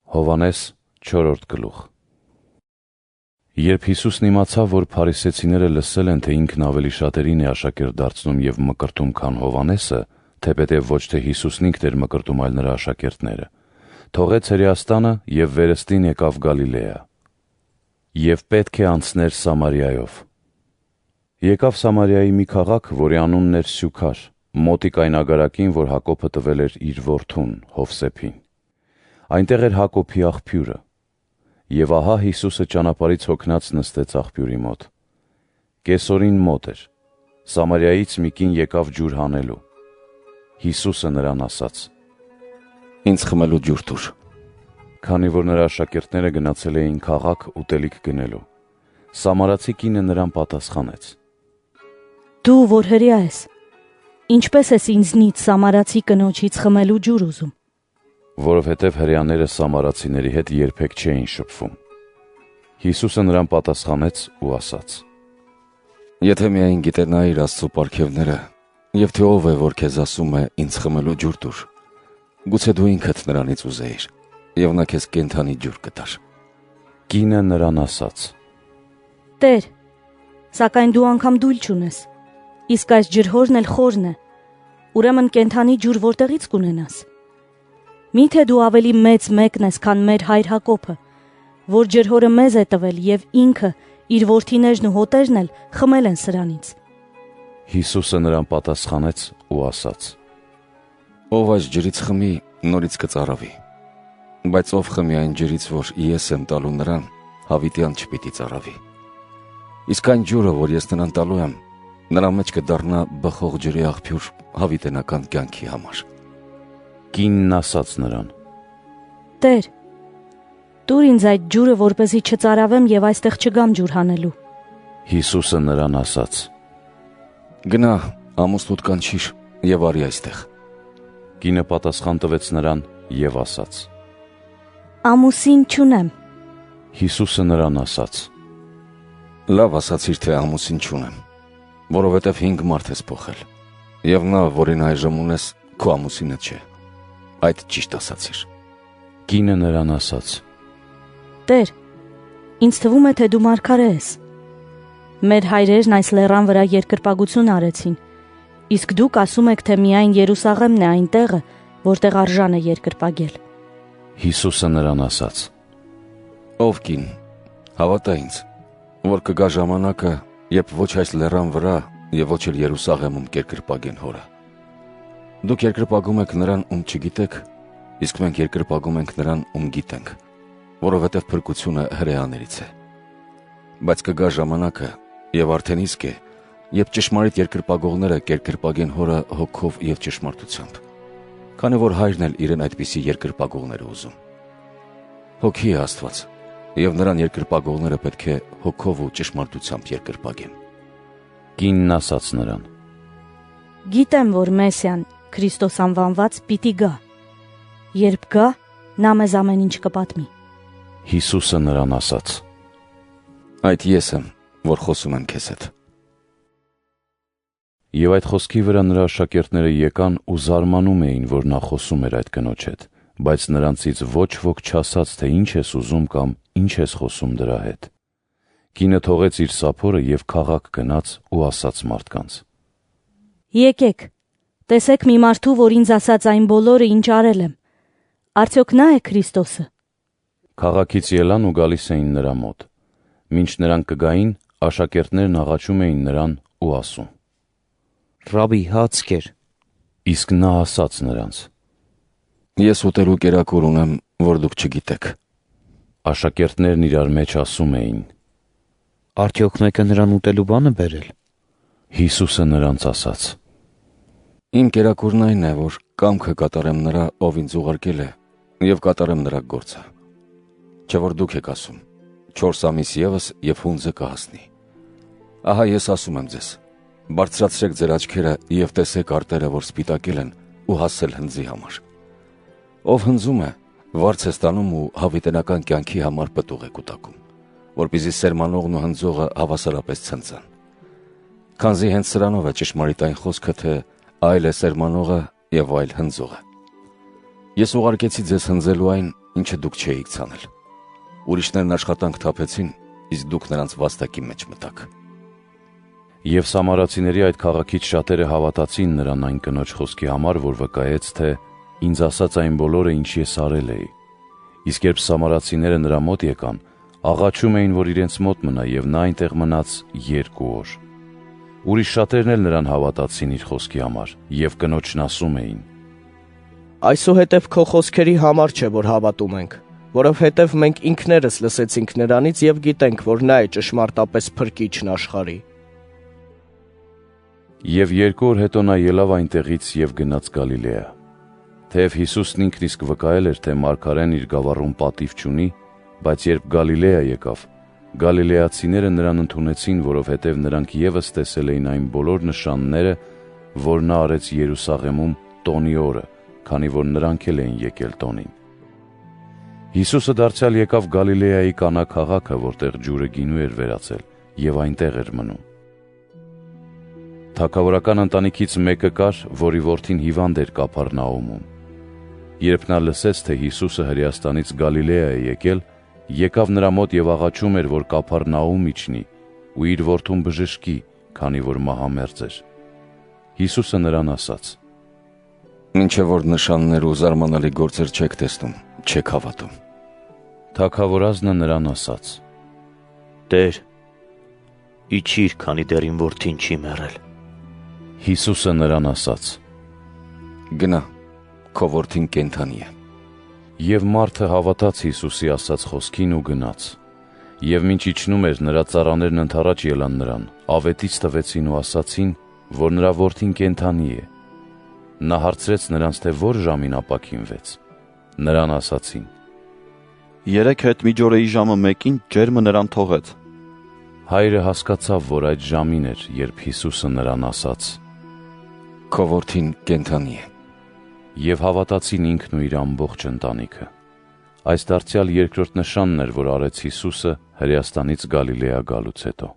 Հովհաննես 4-րդ գլուխ։ Երբ Հիսուսն իմացավ, որ փարիսեցիները լսել են, թե ինքն ավելի շատերին է աշակերտ դարձնում և մկրտում, քան Հովհաննեսը, թեպետև ոչ թե Հիսուսն ինքն էր մկրտում, այլ նրա աշակերտները, թողեց Հրեաստանը և վերստին եկավ Գալիլեա։ Եվ պետք է անցներ Սամարիայով։ Եկավ Սամարիայի մի քաղաք, որի անունն էր Սյուքար, մոտիկ այն ագարակին, որ Հակոբը տվել էր իր որդուն Հովսեփին։ Այնտեղ էր Հակոբի աղբյուրը։ Եվ ահա Հիսուսը ճանապարհից հոգնած նստեց աղբյուրի մոտ։ Կեսօրին մոտ էր։ Սամարիայից մի կին եկավ ջուր հանելու։ Հիսուսը նրան ասաց. «Ինձ խմելու ջուր տուր»։ Քանի որ նրա աշակերտները գնացել էին քաղաք ուտելիք գնելու, սամարացի կինը նրան պատասխանեց. «Դու, որ հրեա ես, ինչպես ես ինձնից սամարացի կնոջից խմելու ջուր ուզում»։ Որովհետև հրեաները սամարացիների հետ երբեք չէին շփվում։ Հիսուսը նրան պատասխանեց ու ասաց. «Եթե միայն գիտենայիր Աստծու պարգևները, և թե ով է, որ քեզ ասում է ինձ խմելու ջուր տուր, գուցե դու ինքդ նրանից ուզեիր, և նա քեզ կենդանի ջուր կտար»։ Կինը նրան ասաց. «Տեր, սակայն դու անգամ դույլ չունես, իսկ այս ջրհորն էլ խորն է, ուրեմն կենդանի ջուր որտեղից կունենաս։ Մի՞թե դու ավելի մեծ մեկն ես, քան մեր հայր Հակոբը, որ ջրհորը մեզ է տվել և ինքը, իր որդիներն ու հոտերն էլ խմել են սրանից»։ Հիսուսը նրան պատասխանեց ու ասաց. «Ով այս ջրից խմի, նորից կծարավի, բայց ով խմի այն ջրից, որ ես եմ տալու նրան, հավիտյան չպիտի ծարավի։ Իսկ այն ջուրը, որ ես նրան տալու եմ, նրա մեջ կդառնա բխող ջրի աղբյուր հավիտենական կյանքի համար»։ Կինն ասաց նրան. «Տեր, տուր ինձ այդ ջուրը, որպեսզի չծարավեմ և այստեղ չգամ ջուր հանելու»։ Հիսուսը նրան ասաց. «Գնա, ամուսնուդ կանչիր և արի այստեղ»։ Կինը պատասխան տվեց նրան և ասաց. «Ամուսին չունեմ»։ Հիսուսը նրան ասաց. «Լավ ասացիր, թե ամուսին չունեմ, որովհետև 5 մարդ ես փոխել, և նա, որին այժմ ունես, քո ամուսինը չէ։ Այդ ճիշտ ասացիր»։ Կինը նրան ասաց. «Տեր, ինձ թվում է, թե դու մարգարե ես։ Մեր հայրերն այս լեռան վրա երկրպագություն արեցին, իսկ դուք ասում եք, թե միայն Երուսաղեմն է այն տեղը, որտեղ արժան է երկրպագել»։ Հիսուսը նրան ասաց. «Ով կին, հավատա ինձ, որ կգա ժամանակը, երբ ոչ այս լեռան վրա և ոչ էլ Երուսաղեմում կերկրպագեն Հորը։ Դուք երկրպագում եք նրան, ում չգիտեք, իսկ մենք երկրպագում ենք նրան, ում գիտենք, որովհետև փրկությունը հրեաներից է։ Բայց կգա ժամանակը, և արդեն իսկ է, երբ ճշմարիտ երկրպագողները կերկրպագեն Հորը հոգով և ճշմարտությամբ, քանի որ Հայրն էլ իրեն այդպիսի երկրպագողներ է ուզում։ Հոգի է Աստված, և նրան երկրպագողները պետք է հոգով ու ճշմարտությամբ երկրպագեն»։ Կինն ասաց նրան. «Գիտեմ, որ Մեսիան, Քրիստոս անվանված, պիտի գա։ Երբ գա, նա մեզ ամեն ինչ կպատմի»։ Հիսուսը նրան ասաց. «Այդ ես եմ, որ խոսում եմ քեզ հետ»։ Եվ այդ խոսքի վրա նրա աշակերտները եկան ու զարմանում էին, որ նա խոսում էր այդ կնոջ հետ, բայց նրանցից ոչ ոք չասաց, թե ինչ ես ուզում կամ ինչ ես խոսում դրա հետ։ Կինը թողեց իր սափորը և քաղաք գնաց ու ասաց մարդկանց. «Եկեք, տեսեք մի մարդու, որ ինձ ասաց այն բոլորը, ինչ արել եմ։ Արդյոք նա է Քրիստոսը»։ Քաղաքից ելան ու գալիս էին նրա մոտ։ Մինչ նրանք կգային, աշակերտներն աղաչում էին նրան ու ասում. «Ռաբի, հաց կեր»։ Իսկ նա ասաց նրանց. «Ես ուտելու կերակուր ունեմ, որ դուք չգիտեք»։ Աշակերտներն իրար մեջ ասում էին. «Արդյոք մեկը նրան ուտելու բան է բերել»։ Հիսուսը նրանց ասաց. «Իմ կերակուրն այն է, որ կամքը կատարեմ նրա, ով ինձ ուղարկել է, և կատարեմ նրա գործը։ Չէ որ դուք եք ասում. 4 ամիս ևս և հունձը կհասնի։ Ահա ես ասում եմ ձեզ. բարձրացրեք ձեր աչքերը և տեսեք արտերը, որ սպիտակել են ու հասել հնձի համար։ Ով հնձում է, վարձ է ստանում ու հավիտենական կյանքի համար պտուղ է կուտակում, որպեսզի սերմանողն ու հնձողը հավասարապես ցնցան։ Քանզի հենց սրանով է ճշմարիտ այն խոսքը, թե այլ է սերմանողը և այլ հնձողը։ Ես ուղարկեցի ձեզ հնձելու այն, ինչը դուք չէիք ցանել։ Ուրիշներն աշխատանք թափեցին, իսկ դուք նրանց վաստակի մեջ մտաք։ Եվ սամարացիների այդ քաղաքից շատերը հավատացին նրան այն կնոջ խոսքի համար, որ վկայեց, թե ինձ ասաց այն բոլորը, ինչ ես արել էի։ Իսկ երբ սամարացիները նրա մոտ եկան, աղաչում էին, որ իրենց մոտ մնա, եւ նա այնտեղ մնաց 2 օր։ Ուրիշ շատերն էլ նրան հավատացին իր խոսքի համար, եւ կնոջն ասում էին. Այսուհետև քո խոսքերի համար չէ, որ հավատում ենք, որովհետև մենք ինքներս լսեցինք նրանից եւ գիտենք, որ նա է ճշմարտապես փրկիչն աշխարհի։ Եվ 2 օր հետո նա ելավ այնտեղից եւ գնաց Գալիլեա։ Թեև Հիսուսն ինքն իսկ վկայել էր, թե մարգարեն իր գավառում պատիվ չունի, բայց երբ Գալիլեա եկավ, գալիլեացիները նրան ընդունեցին, որովհետև նրանք ևս տեսել էին այն բոլոր նշանները, որ նա արեց Երուսաղեմում տոնի օրը, քանի որ նրանք էլ էին եկել տոնին։ Հիսուսը դարձյալ եկավ Գալիլեայի Կանա քաղաքը, որտեղ ջուրը գինու էր վերածել, եւ այնտեղ էր մնում։ Թագավորական ընտանիքից մեկը կար, որի որդին հիվանդ էր Կափառնաումում։ Երբ նա լսեց, թե Հիսուսը Հրեաստանից Գալիլեա է եկել, եկավ նրա մոտ եւ աղաչում էր, որ Կափառնաում իջնի ու իր որդուն բժշկի, քանի որ մահամերձ էր։ Հիսուսը նրան ասաց. Մինչև որ նշաններ ու զարմանալի գործեր չեք տեսնում, չեք հավատում։ Թագավորազնը նրան ասաց. Տեր, իջիր, քանի դեռ իմ որդին չի մեռել։ Հիսուսը նրան ասաց. Գնա, քո որդին կենդանի է։ Եվ մարդը հավատաց Հիսուսի ասած խոսքին ու գնաց։ Եվ մինչ իջնում էր, նրա ծառաներն ընդառաջ ելան նրան, ավետից տվեցին ու ասացին, որ նրա որդին կենդանի է։ Նա հարցրեց նրանց, թե որ ժամին ապաքինվեց։ Նրան ասացին. 3 հետ միջօրեի ժամը 1-ին ջերմը նրան թողեց։ Հայրը հասկացավ, որ այդ ժամին էր, երբ Հիսուսը նրան ասաց. Քո որդին կենդանի է։ Եվ հավատացին ինքն ու իր ամբողջ ընտանիքը։ Այս դարձյալ երկրորդ նշանն էր, որ արեց Հիսուսը Հրեաստանից Գալիլեա գալուց հետո։